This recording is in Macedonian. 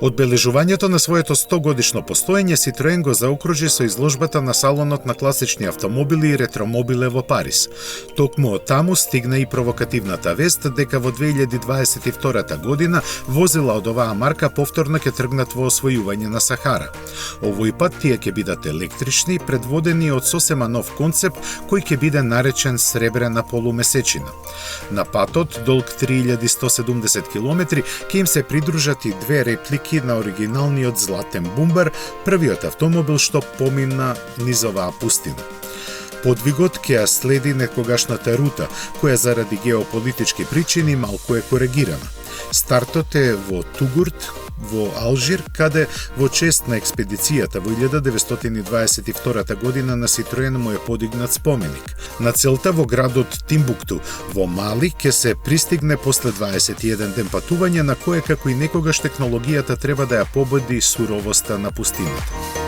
Одбележувањето на своето 100-годишно постоење Citroen го заокружи со изложбата на салонот на класични автомобили и ретромобиле во Париз. Токму од таму стигна и провокативната вест дека во 2022 година возила од оваа марка повторно ќе тргнат во освојување на Сахара. Овој пат тие ќе бидат електрични, предводени од сосема нов концепт кој ќе биде наречен сребрена полумесечина. На патот, долг 3170 км, ќе им се придружат и две реплики на оригиналниот златен бумбар, првиот автомобил што помина низ оваа пустина. Подвигот ќе ја следи некогашната рута, која заради геополитички причини малку е коригирана. Стартот е во Тугурт, во Алжир, каде во чест на експедицијата во 1922 година на Citroen му е подигнат споменик. На целта во градот Тимбукту во Мали ќе се пристигне после 21 ден патување, на кое како и некогаш технологијата треба да ја победи суровоста на пустината.